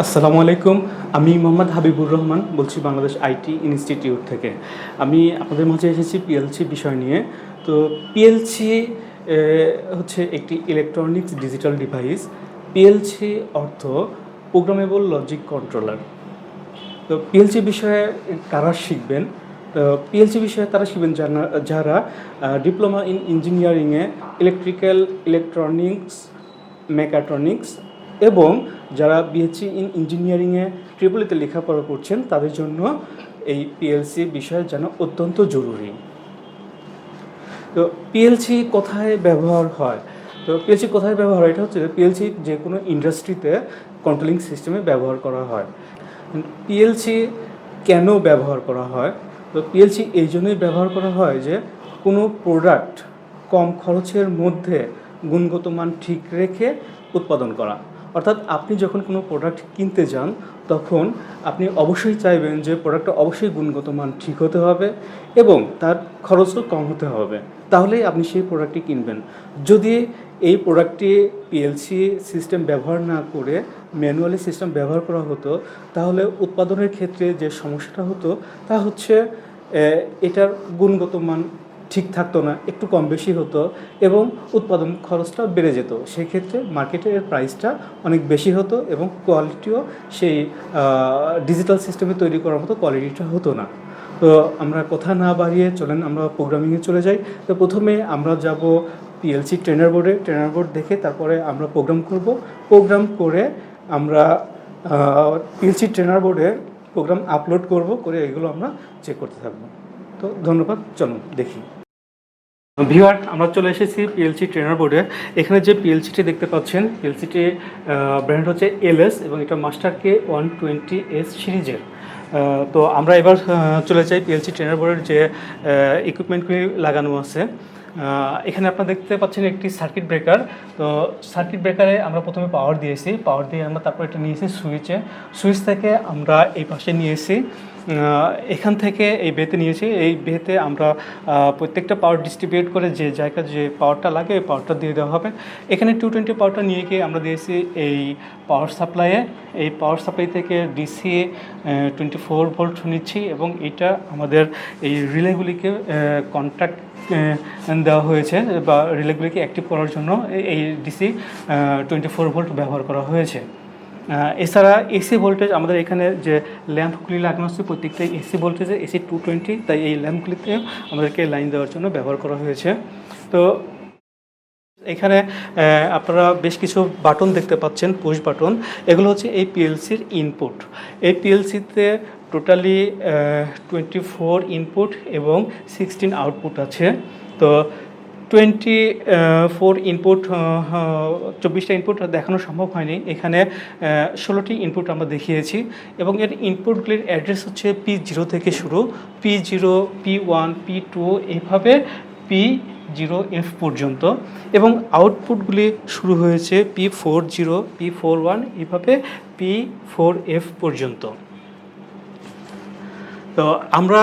আসসালামু আলাইকুম। আমি মোহাম্মদ হাবিবুর রহমান বলছি বাংলাদেশ আইটি ইনস্টিটিউট থেকে। আমি আপনাদের মাঝে এসেছি পিএলসি বিষয় নিয়ে। তো পিএলসি হচ্ছে একটি ইলেকট্রনিক্স ডিজিটাল ডিভাইস। পিএলসি অর্থ প্রোগ্রামেবল লজিক কন্ট্রোলার। তো পিএলসি বিষয়ে কারা শিখবেন? তো পিএলসি বিষয়ে তারা শিখবেন যারা ডিপ্লোমা ইন ইঞ্জিনিয়ারিংয়ে ইলেকট্রিক্যাল, ইলেকট্রনিক্স, মেকাট্রনিক্স এবং যারা বিএসসি ইন ইঞ্জিনিয়ারিংয়ে ট্রিপলিতে লেখাপড়া করছেন তাদের জন্য এই পিএলসি বিষয় জানা অত্যন্ত জরুরি। তো পিএলসি কোথায় ব্যবহার হয়? তো পিএলসি কোথায় ব্যবহার হয়? এটা হচ্ছে পিএলসি যে কোনো ইন্ডাস্ট্রিতে কন্ট্রোলিং সিস্টেমে ব্যবহার করা হয়। পিএলসি কেন ব্যবহার করা হয়? তো পিএলসি এই জন্যই ব্যবহার করা হয় যে কোনো প্রোডাক্ট কম খরচের মধ্যে গুণগত মান ঠিক রেখে উৎপাদন করা। অর্থাৎ আপনি যখন কোনো প্রোডাক্ট কিনতে যান তখন আপনি অবশ্যই চাইবেন যে প্রোডাক্টটা অবশ্যই গুণগত মান ঠিক হতে হবে এবং তার খরচও কম হতে হবে, তাহলেই আপনি সেই প্রোডাক্টটি কিনবেন। যদি এই প্রোডাক্টটি পিএলসি সিস্টেম ব্যবহার না করে ম্যানুয়ালি সিস্টেম ব্যবহার করা হতো তাহলে উৎপাদনের ক্ষেত্রে যে সমস্যাটা হতো তা হচ্ছে এটার গুণগত মান ঠিক থাকতো না, একটু কম বেশি হতো এবং উৎপাদন খরচটা বেড়ে যেত। সেই ক্ষেত্রে মার্কেটের প্রাইসটা অনেক বেশি হতো এবং কোয়ালিটিও সেই ডিজিটাল সিস্টেমে তৈরি করার মতো কোয়ালিটিটা হতো না। তো আমরা কথা না বাড়িয়ে চলেন আমরা প্রোগ্রামিংয়ে চলে যাই। তো প্রথমে আমরা যাব পিএলসি ট্রেনার বোর্ড দেখে তারপরে আমরা প্রোগ্রাম করে আমরা পিএলসি ট্রেনার বোর্ডে প্রোগ্রাম আপলোড করে এগুলো আমরা চেক করতে থাকবো। তো ধন্যবাদ, চলুন দেখি। ভিউয়ার, আমরা চলে এসেছি পিএলসি ট্রেনার বোর্ডে। এখানে যে পিএলসিটি দেখতে পাচ্ছেন, পিএলসিটি ব্র্যান্ড হচ্ছে এলএস এবং এটা মাস্টার K120S সিরিজের। তো আমরা এবার চলে যাই পিএলসি ট্রেনার বোর্ডের যে ইকুইপমেন্টগুলি লাগানো আছে। এখানে আপনারা দেখতে পাচ্ছেন একটি সার্কিট ব্রেকার। তো সার্কিট ব্রেকারে আমরা প্রথমে পাওয়ার দিয়ে আমরা তারপর এটা নিয়েছি সুইচ থেকে আমরা এই পাশে নিয়েছি, এখান থেকে এই বেতে নিয়েছি। এই বেতে আমরা প্রত্যেকটা পাওয়ার ডিস্ট্রিবিউট করে যে জায়গায় যে পাওয়ারটা লাগে এই পাওয়ারটা দিয়ে দেওয়া হবে। এখানে 220 পাওয়ারটা নিয়ে গিয়ে আমরা দিয়েছি এই পাওয়ার সাপ্লাইয়ে। এই পাওয়ার সাপ্লাই থেকে ডিসি 24 ভোল্ট নিচ্ছি এবং এটা আমাদের এই রিলেগুলিকে কন্ট্যাক্ট দেওয়া হয়েছে বা রিলেগুলিকে অ্যাক্টিভ করার জন্য এই ডিসি 24 ভোল্ট ব্যবহার করা হয়েছে। এছাড়া এসি ভোল্টেজ আমাদের এখানে যে ল্যাম্পগুলি লাগানো হচ্ছে প্রত্যেকটাই এসি ভোল্টেজে এসি 220, তাই এই ল্যাম্পগুলিতে আমাদেরকে লাইন দেওয়ার জন্য ব্যবহার করা হয়েছে। তো এখানে আপনারা বেশ কিছু বাটন দেখতে পাচ্ছেন, পুশ বাটন। এগুলো হচ্ছে এই পিএলসির ইনপুট। এই পিএলসিতে টোটালি 24 ইনপুট এবং 16 আউটপুট আছে। তো 24 ইনপুট, 24টা ইনপুট দেখানো সম্ভব হয়নি। এখানে 16টি ইনপুট আমরা দেখিয়েছি এবং এর ইনপুটগুলির অ্যাড্রেস হচ্ছে P0 থেকে শুরু, P0, P1, P2 এইভাবে P0F পর্যন্ত এবং আউটপুটগুলি শুরু হয়েছে P40, P41 এইভাবে P4F পর্যন্ত। তো আমরা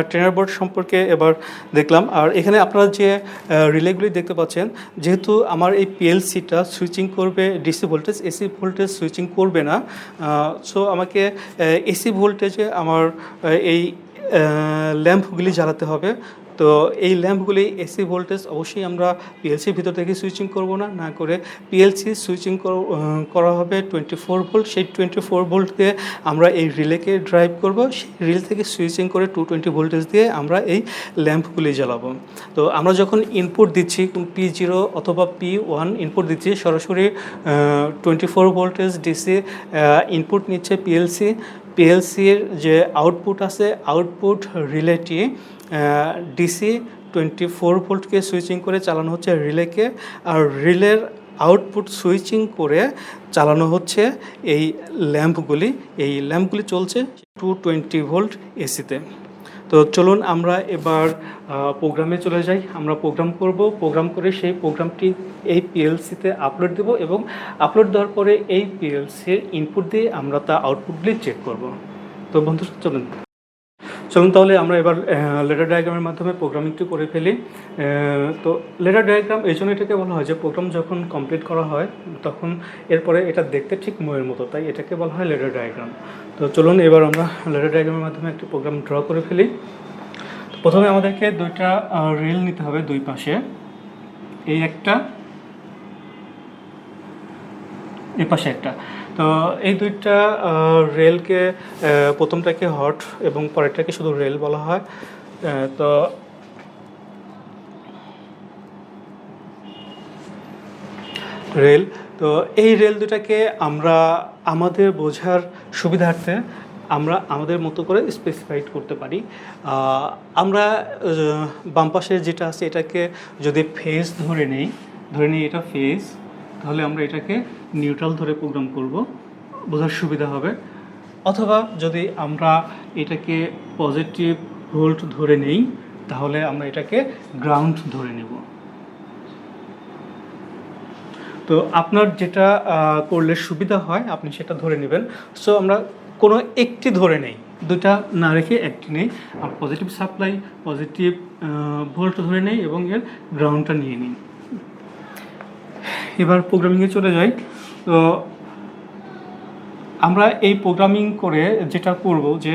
ট্রেনার বোর্ড সম্পর্কে এবার দেখলাম। আর এখানে আপনারা যে রিলেগুলি দেখতে পাচ্ছেন, যেহেতু আমার এই পিএলসিটা সুইচিং করবে DC voltage, AC voltage switching করবে না, সো আমাকে এসি ভোল্টেজে আমার এই ল্যাম্পগুলি জ্বালাতে হবে। তো এই ল্যাম্পগুলি এসি ভোল্টেজ অবশ্যই আমরা পিএলসির ভিতর থেকে সুইচিং করব না করে পিএলসি সুইচিং করা হবে 24 ভোল্ট। সেই 24 ভোল্টকে আমরা এই রিলেকে ড্রাইভ করব, সেই রিল থেকে সুইচিং করে 220 ভোল্টেজ দিয়ে আমরা এই ল্যাম্পগুলি জ্বালাবো। তো আমরা যখন ইনপুট দিচ্ছি P0 অথবা P1 ইনপুট দিচ্ছি, সরাসরি 24 ভোল্টেজ ডিসি ইনপুট নিচ্ছে পিএলসির যে আউটপুট আছে, আউটপুট রিলেটি ডিসি 24 ভোল্টকে সুইচিং করে চালানো হচ্ছে রিলেকে, আর রিলের আউটপুট সুইচিং করে চালানো হচ্ছে এই ল্যাম্পগুলি চলছে 220 ভোল্ট এসিতে। তো চলুন আমরা এবার প্রোগ্রামে চলে যাই। আমরা প্রোগ্রাম করে সেই প্রোগ্রামটি এই পিএলসিতে আপলোড দেব এবং আপলোড দেওয়ার পরে এই পিএলসির ইনপুট দিয়ে আমরা তা আউটপুটগুলি চেক করব। তো বন্ধুরা চলুন। চলুন তাহলে আমরা এবার লেডার ডায়াগ্রামের মাধ্যমে প্রোগ্রামিংটি করে ফেলি। তো লেডার ডায়াগ্রাম এই জন্য এটাকে বলা হয় যে প্রোগ্রাম যখন কমপ্লিট করা হয় তখন এরপরে এটা দেখতে ঠিক ময়ের মতো, তাই এটাকে বলা হয় লেডার ডায়াগ্রাম। তো চলুন এবার আমরা লেডার ডায়াগ্রামের মাধ্যমে একটি প্রোগ্রাম ড্র করে ফেলি। তো প্রথমে আমাদেরকে দুইটা রেল নিতে হবে দুই পাশে, এই একটা, এই পাশে একটা। তো এই দুইটা রেলকে প্রথমটাকে হট এবং পরেরটাকে শুধু রেল বলা হয়। তো রেল, তো এই রেল দুটাকে আমরা আমাদের বোঝার সুবিধার্থে আমরা আমাদের মতো করে স্পেসিফাইড করতে পারি। আমরা বাম পাশে যেটা আছে এটাকে যদি ফেজ ধরে নিই এটা ফেজ, তাহলে আমরা এটাকে নিউট্রাল ধরে প্রোগ্রাম করব, বোঝার সুবিধা হবে। অথবা যদি আমরা এটাকে পজিটিভ ভোল্ট ধরে নেই তাহলে আমরা এটাকে গ্রাউন্ড ধরে নেব। তো আপনার যেটা করলে সুবিধা হয় আপনি সেটা ধরে নেবেন। সো আমরা কোনো একটি ধরে নেই, দুটা না রেখে একটি নেই, আর পজিটিভ সাপ্লাই পজিটিভ ভোল্ট ধরে নেই এবং এর গ্রাউন্ডটা নিয়ে নিই। এবার প্রোগ্রামিংয়ে চলে যাই। তো আমরা এই প্রোগ্রামিং করে যেটা করব যে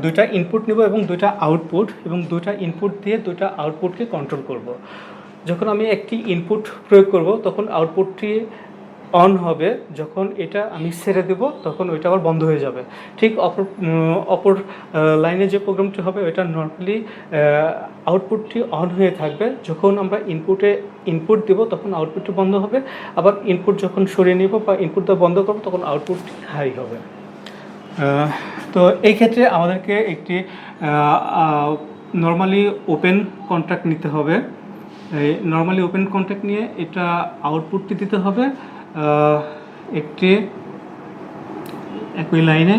দুইটা ইনপুট নেব এবং দুইটা আউটপুট, এবং দুইটা ইনপুট দিয়ে দুইটা আউটপুটকে কন্ট্রোল করব। যখন আমি একটি ইনপুট প্রয়োগ করব তখন আউটপুটটি অন হবে, যখন এটা আমি ছেড়ে দেব তখন ওইটা আবার বন্ধ হয়ে যাবে। ঠিক অপর লাইনে যে প্রোগ্রামটি হবে ওইটা নর্মালি আউটপুটটি অন হয়ে থাকবে, যখন আমরা ইনপুট দেব তখন আউটপুটটি বন্ধ হবে, আবার ইনপুট যখন সরিয়ে নেব বা ইনপুটটা বন্ধ করব তখন আউটপুটটি হাই হবে। তো এই ক্ষেত্রে আমাদেরকে একটি নর্মালি ওপেন কন্ট্যাক্ট নিতে হবে। নর্মালি ওপেন কন্ট্যাক্ট নিয়ে এটা আউটপুটটি দিতে হবে একটি একই লাইনে।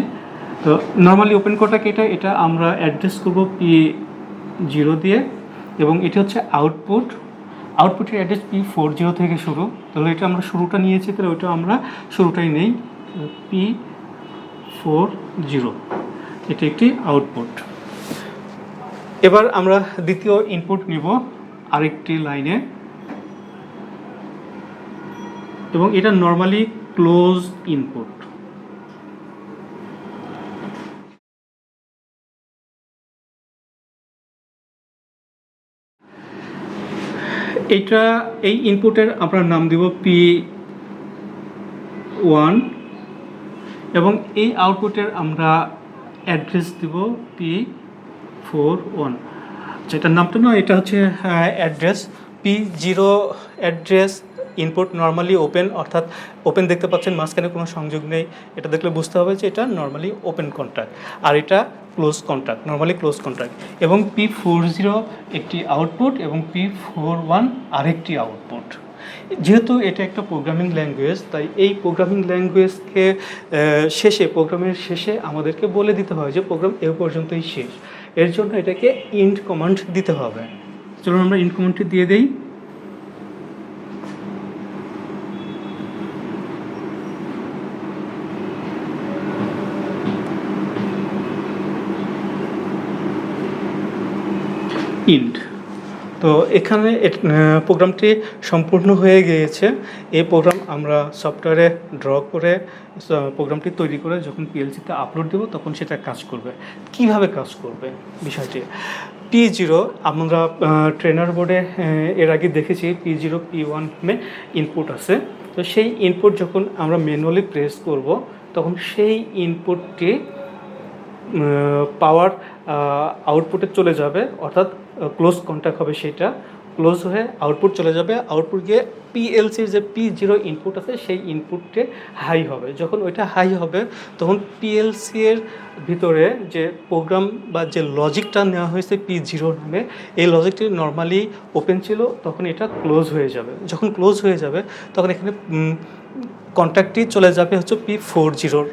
তো নর্মালি ওপেন কন্ট্যাক্ট এটা আমরা অ্যাড্রেস করব P0 দিয়ে, এবং এটি হচ্ছে আউটপুটের অ্যাড্রেস P40 থেকে শুরু। তাহলে এটা আমরা শুরুটা নিয়েছি, তাহলে ওইটা আমরা শুরুটাই নেই, P40, এটি একটি আউটপুট। এবার আমরা দ্বিতীয় ইনপুট নিব আরেকটি লাইনে, এবং এটা নর্মালি ক্লোজ ইনপুট। এই ইনপুটের আমরা নাম দিব P1, এবং এই আউটপুটের আমরা অ্যাড্রেস দিব P41। যেটার নামটা না, এটা হচ্ছে address P0 address input normally open, অর্থাৎ ওপেন দেখতে পাচ্ছেন, মাঝখানে কোনো সংযোগ নেই। এটা দেখলে বুঝতে হবে যে এটা নর্মালি ওপেন কন্ট্যাক্ট, আর এটা close contact, normally close contact. এবং P40 একটি আউটপুট এবং P41 আরেকটি আউটপুট। যেহেতু এটা একটা প্রোগ্রামিং ল্যাঙ্গুয়েজ, তাই এই প্রোগ্রামিং ল্যাঙ্গুয়েজকে প্রোগ্রামের শেষে আমাদেরকে বলে দিতে হয় যে প্রোগ্রাম এ পর্যন্তই শেষ। এর জন্য এটাকে ইন্ট কমান্ড দিতে হবে। চলুন আমরা ইন্ট কমান্ডটি দিয়ে দেই। ইন্ট। তো এখানে প্রোগ্রামটি সম্পূর্ণ হয়ে গিয়েছে। এই প্রোগ্রাম আমরা সফটওয়্যারে ড্র করে প্রোগ্রামটি তৈরি করে যখন পিএলসিতে আপলোড দেব তখন সেটা কাজ করবে। কিভাবে কাজ করবে বিষয়টি, P0 আমরা ট্রেনার বোর্ডে এর আগে দেখেছি P0 P1 ইনপুট আছে। তো সেই ইনপুট যখন আমরা ম্যানুয়ালি প্রেস করব তখন সেই ইনপুটটি পাওয়ার আউটপুটে চলে যাবে, অর্থাৎ ক্লোজ কন্ট্যাক্ট হবে, সেটা ক্লোজ হয়ে আউটপুট চলে যাবে। আউটপুট গিয়ে পিএলসির যে P0 ইনপুট আছে সেই ইনপুটে হাই হবে। যখন ওইটা হাই হবে তখন পিএলসি এর ভিতরে যে প্রোগ্রাম বা যে লজিকটা নেওয়া হয়েছে P0 নামে, এই লজিকটি নর্মালি ওপেন ছিল, তখন এটা ক্লোজ হয়ে যাবে। যখন ক্লোজ হয়ে যাবে তখন এখানে কন্ট্যাক্টটি চলে যাবে হচ্ছে P40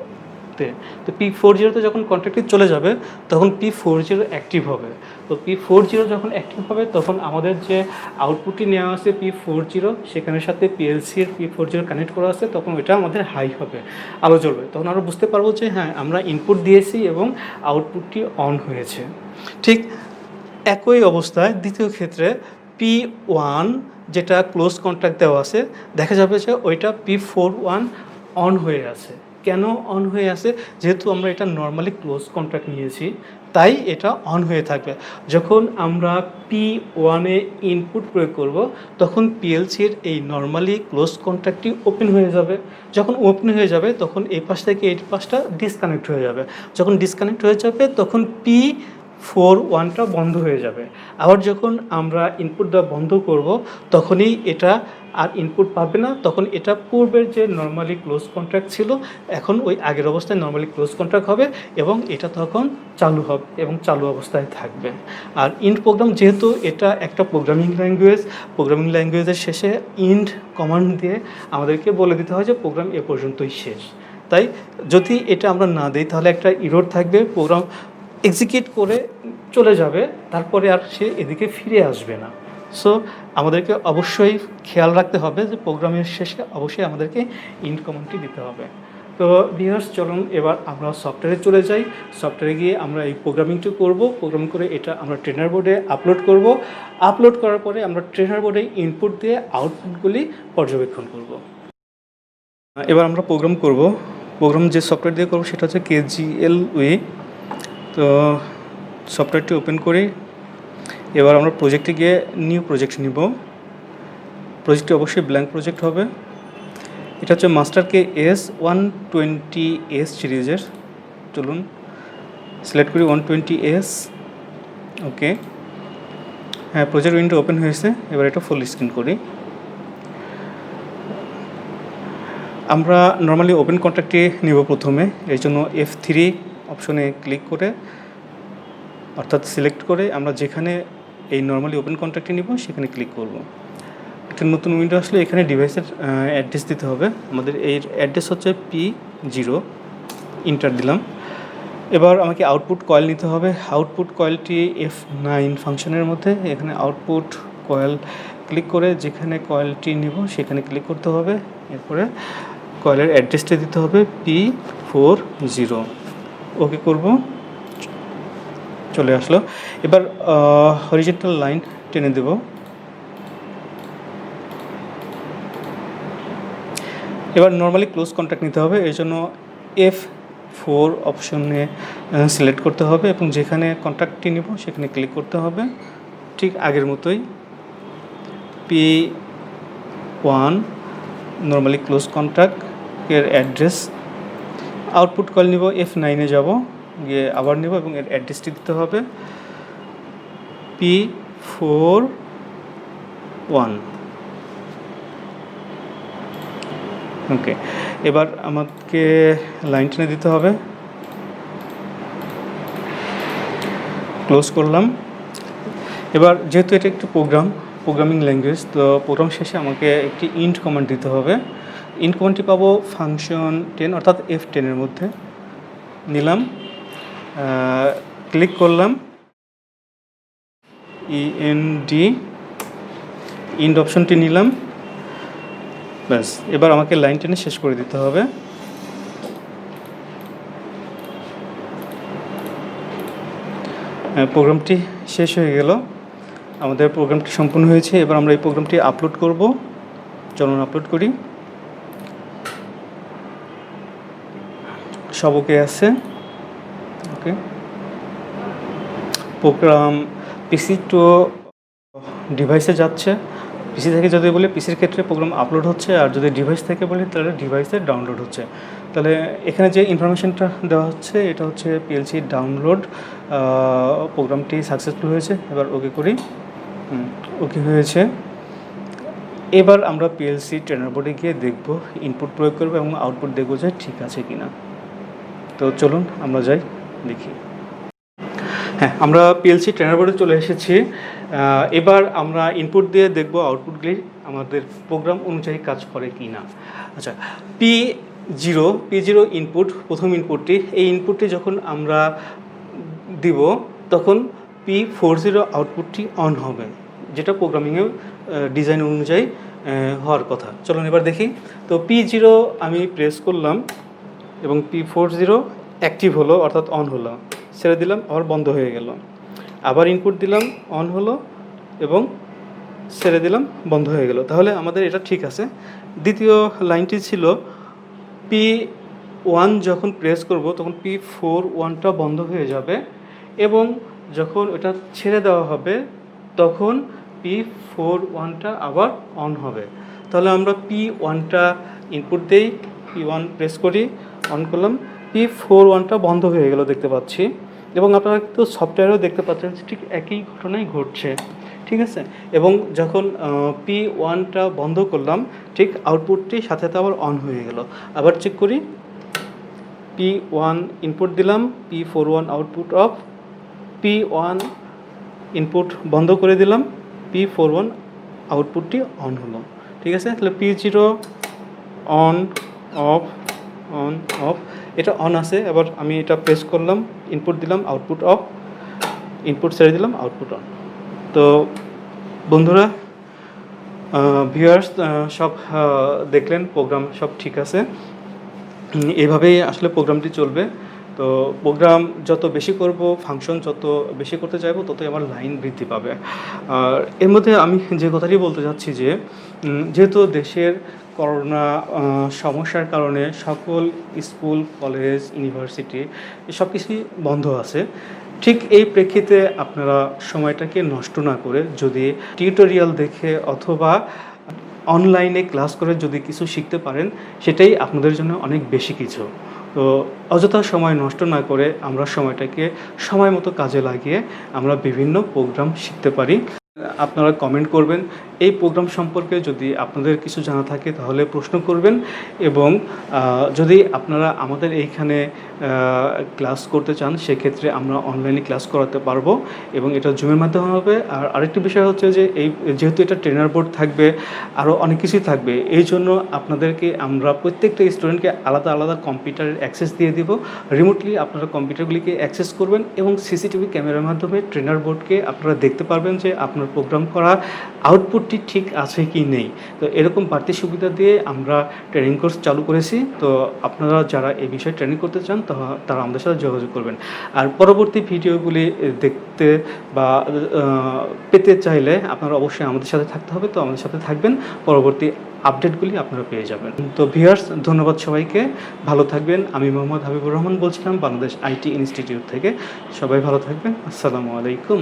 জিরোতে। তো P40 যখন কন্ট্রাক্টটি চলে যাবে তখন P40 অ্যাক্টিভ হবে। তো P40 যখন অ্যাক্টিভ হবে তখন আমাদের যে আউটপুটটি নেওয়া আছে P40 সেখানের সাথে PLC-র P40 কানেক্ট করা আছে, তখন ওইটা আমাদের হাই হবে, আলো জ্বলবে। তখন আমরা বুঝতে পারবো যে হ্যাঁ আমরা ইনপুট দিয়েছি এবং আউটপুটটি অন হয়েছে। ঠিক একই অবস্থায় দ্বিতীয় ক্ষেত্রে P1 যেটা ক্লোজ কন্ট্রাক্ট দেওয়া আছে, দেখা যাবে যে ওইটা P41 অন হয়ে আছে। কেন অন হয়ে আছে? যেহেতু আমরা এটা নর্মালি ক্লোজ কন্ট্রাক্ট নিয়েছি, তাই এটা অন হয়ে থাকবে। যখন আমরা P1-এ ইনপুট প্রয়োগ করব তখন PLC-র এই নর্মালি ক্লোজ কন্ট্রাক্টটি ওপেন হয়ে যাবে। যখন ওপেন হয়ে যাবে তখন এই পাশ থেকে এই পাশটা ডিসকানেক্ট হয়ে যাবে। যখন ডিসকানেক্ট হয়ে যাবে তখন P41টা বন্ধ হয়ে যাবে। আবার যখন আমরা ইনপুট দেওয়া বন্ধ করব তখনই এটা আর ইনপুট পাবে না, তখন এটা পূর্বের যে নর্মালি ক্লোজ কন্ট্রাক্ট ছিল এখন ওই আগের অবস্থায় নর্মালি ক্লোজ কন্ট্রাক্ট হবে এবং এটা তখন চালু হবে এবং চালু অবস্থায় থাকবে। আর ইন্ড প্রোগ্রাম যেহেতু এটা একটা প্রোগ্রামিং ল্যাঙ্গুয়েজের শেষে ইন্ড কমান্ড দিয়ে আমাদেরকে বলে দিতে হয় যে প্রোগ্রাম এ পর্যন্তই শেষ। তাই যদি এটা আমরা না দিই তাহলে একটা এরর থাকবে, প্রোগ্রাম এক্সিকিউট করে চলে যাবে, তারপরে আর সে এদিকে ফিরে আসবে না। সো আমাদেরকে অবশ্যই খেয়াল রাখতে হবে যে প্রোগ্রামের শেষে অবশ্যই আমাদেরকে ইন্ড কমান্ডটি দিতে হবে। তো ভিউয়ার্স, চলুন এবার আমরা সফটওয়্যারে চলে যাই। সফটওয়্যারে গিয়ে আমরা এই প্রোগ্রামিংটি করব। প্রোগ্রাম করে এটা আমরা ট্রেনার বোর্ডে আপলোড করব। আপলোড করার পরে আমরা ট্রেনার বোর্ডে ইনপুট দিয়ে আউটপুটগুলি পর্যবেক্ষণ করব। এবার আমরা প্রোগ্রাম করব। প্রোগ্রাম যে সফটওয়্যার দিয়ে করব সেটা হচ্ছে KGLUI। তো সফটওয়্যারটি ওপেন করি। এবার আমরা প্রজেক্টে গিয়ে নিউ প্রজেক্ট নিব। প্রজেক্টটি অবশ্যই ব্ল্যাঙ্ক প্রজেক্ট হবে। এটা হচ্ছে মাস্টার KS 120S সিরিজের। চলুন সিলেক্ট করি 120S। ওকে, হ্যাঁ প্রজেক্ট উইন্ডো ওপেন হয়েছে। এবার এটা ফুল স্ক্রিন করি। আমরা নর্মালি ওপেন কন্ট্রাক্টটি নিব প্রথমে, এই জন্য F3 অপশনে ক্লিক করে অর্থাৎ সিলেক্ট করে আমরা যেখানে এই নর্মালি ওপেন কন্ট্রাক্টটি নিব সেখানে ক্লিক করব। একটা নতুন উইন্ডো আসলে এখানে ডিভাইসের অ্যাড্রেস দিতে হবে। আমাদের এই অ্যাড্রেস হচ্ছে P0, ইন্টার দিলাম। এবার আমাকে আউটপুট কয়েল নিতে হবে। আউটপুট কয়েলটি F9 ফাংশনের মধ্যে, এখানে আউটপুট কয়েল ক্লিক করে যেখানে কয়েলটি নিব সেখানে ক্লিক করতে হবে। এরপরে কয়েলের অ্যাড্রেসটা দিতে হবে P40। ওকে করব, চলে আসলো। এবার হরিজন্টাল লাইন টেনে দেব। এবার নর্মালি ক্লোজ কন্ট্রাক্ট নিতে হবে, এই জন্য F4 অপশনে সিলেক্ট করতে হবে এবং যেখানে কন্ট্রাক্টটি নিব সেখানে ক্লিক করতে হবে। ঠিক আগের মতোই P1 নর্মালি ক্লোজ কন্ট্রাক্ট এর অ্যাড্রেস। আউটপুট কল নিব, F9-এ যাব, গিয়ে আবার নেব এবং এর অ্যাড্রেসটি দিতে হবে P41। ওকে, এবার আমাকে লাইন টেনে দিতে হবে। ক্লোজ করলাম। এবার যেহেতু এটা একটি প্রোগ্রামিং ল্যাঙ্গুয়েজ, তো প্রোগ্রাম শেষে আমাকে একটি ইন্ড কমান্ড দিতে হবে। ইন্ড কমান্ডটি পাবো ফাংশন 10 অর্থাৎ F10-এর মধ্যে। নিলাম, ক্লিক করলাম, ইন্ড অপশনটি নিলাম। ব্যাস, এবার আমাকে লাইন টেনে শেষ করে দিতে হবে। প্রোগ্রামটি শেষ হয়ে গেল, আমাদের প্রোগ্রামটি সম্পূর্ণ হয়েছে। এবার আমরা এই প্রোগ্রামটি আপলোড করব। চলুন আপলোড করি। সব ওকে আছে। ওকে, প্রোগ্রাম পিসি টু ডিভাইসে যাচ্ছে। পিসি থেকে যদি বলি পিসির ক্ষেত্রে প্রোগ্রাম আপলোড হচ্ছে, আর যদি ডিভাইস থেকে বলি তাহলে ডিভাইসে ডাউনলোড হচ্ছে। তাহলে এখানে যে ইনফরমেশনটা দেওয়া হচ্ছে এটা হচ্ছে PLC ডাউনলোড। প্রোগ্রামটি সাকসেসফুল হয়েছে। এবার ওকে করি। ওকে হয়েছে। এবার আমরা PLC ট্রেনার বোর্ডে গিয়ে দেখব, ইনপুট প্রয়োগ করবো এবং আউটপুট দেখবো যে ঠিক আছে কিনা। তো চলুন আমরা যাই, দেখি। হ্যাঁ, আমরা PLC ট্রেনার বোর্ডে চলে এসেছি। এবার আমরা ইনপুট দিয়ে দেখব আউটপুটগুলি আমাদের প্রোগ্রাম অনুযায়ী কাজ করে কি না। আচ্ছা, P0 ইনপুট, প্রথম ইনপুটটি, এই ইনপুটটি যখন আমরা দিব তখন P40 আউটপুটটি অন হবে, যেটা প্রোগ্রামিংয়ে ডিজাইন অনুযায়ী হওয়ার কথা। চলুন এবার দেখি। তো P0 আমি প্রেস করলাম এবং P40 অ্যাক্টিভ হলো, অর্থাৎ অন হলো। ছেড়ে দিলাম, আবার বন্ধ হয়ে গেল। আবার ইনপুট দিলাম, অন হলো এবং ছেড়ে দিলাম, বন্ধ হয়ে গেল। তাহলে আমাদের এটা ঠিক আছে। দ্বিতীয় লাইনটি ছিল P1 যখন প্রেস করব তখন P41টা বন্ধ হয়ে যাবে এবং যখন ওটা ছেড়ে দেওয়া হবে তখন P41টা আবার অন হবে। তাহলে আমরা P1টা ইনপুট দেই, P1 প্রেস করি, অন করলাম, P41টা বন্ধ হয়ে গেল দেখতে পাচ্ছি। এবং আপনারা তো সফটওয়্যারেও দেখতে পাচ্ছেন ঠিক একই ঘটনাই ঘটছে, ঠিক আছে। এবং যখন P1টা বন্ধ করলাম ঠিক আউটপুটটি সাথে সাথে আবার অন হয়ে গেল। আবার চেক করি, P1 ইনপুট দিলাম, P41 output of, P1 input বন্ধ করে দিলাম, P41 আউটপুটটি অন হলো, ঠিক আছে। তাহলে P0 on of, on of, এটা অন আছে। এবার আমি এটা প্রেস করলাম, ইনপুট দিলাম, আউটপুট অফ, ইনপুট ছেড়ে দিলাম, আউটপুট অন। তো বন্ধুরা, ভিউয়ার্স সব দেখলেন, প্রোগ্রাম সব ঠিক আছে। এভাবেই আসলে প্রোগ্রামটি চলবে। তো প্রোগ্রাম যত বেশি করব, ফাংশন যত বেশি করতে চাইবো, ততই আমার লাইন বৃদ্ধি পাবে। আর এর মধ্যে আমি যে কথাটি বলতে চাচ্ছি যে যেহেতু দেশের করোনা সমস্যার কারণে সকল স্কুল, কলেজ, ইউনিভার্সিটি সব কিছুই বন্ধ আছে, ঠিক এই প্রেক্ষিতে আপনারা সময়টাকে নষ্ট না করে যদি টিউটোরিয়াল দেখে অথবা অনলাইনে ক্লাস করে যদি কিছু শিখতে পারেন, সেটাই আপনাদের জন্য অনেক বেশি কিছু। তো অযথা সময় নষ্ট না করে আমরা সময়টাকে সময় মতো কাজে লাগিয়ে আমরা বিভিন্ন প্রোগ্রাম শিখতে পারি। আপনারা কমেন্ট করবেন, এই প্রোগ্রাম সম্পর্কে যদি আপনাদের কিছু জানা থাকে তাহলে প্রশ্ন করবেন। এবং যদি আপনারা আমাদের এইখানে ক্লাস করতে চান, সেক্ষেত্রে আমরা অনলাইনে ক্লাস করাতে পারবো এবং এটা জুমের মাধ্যমে হবে। আর আরেকটি বিষয় হচ্ছে যে যেহেতু এটা ট্রেনার বোর্ড থাকবে, আরও অনেক কিছুই থাকবে, এই জন্য আপনাদেরকে আমরা প্রত্যেকটা স্টুডেন্টকে আলাদা আলাদা কম্পিউটারের অ্যাক্সেস দিয়ে দিব। রিমোটলি আপনারা কম্পিউটারগুলিকে অ্যাক্সেস করবেন এবং সিসিটিভি ক্যামেরার মাধ্যমে ট্রেনার বোর্ডকে আপনারা দেখতে পারবেন যে আপনার প্রোগ্রাম করা আউটপুটটি ঠিক আছে কি নেই। তো এরকম বাড়তি সুবিধা দিয়ে আমরা ট্রেনিং কোর্স চালু করেছি। তো আপনারা যারা এই বিষয়ে ট্রেনিং করতে চান তারা আমাদের সাথে যোগাযোগ করবেন। আর পরবর্তী ভিডিওগুলি দেখতে বা পেতে চাইলে আপনারা অবশ্যই আমাদের সাথে থাকতে হবে। তো আমাদের সাথে থাকবেন, পরবর্তী আপডেটগুলি আপনারা পেয়ে যাবেন। তো ভিউয়ার্স, ধন্যবাদ সবাইকে, ভালো থাকবেন। আমি মোহাম্মদ হাবিবুর রহমান বলছিলাম বাংলাদেশ আইটি ইনস্টিটিউট থেকে। সবাই ভালো থাকবেন। আসসালামু আলাইকুম।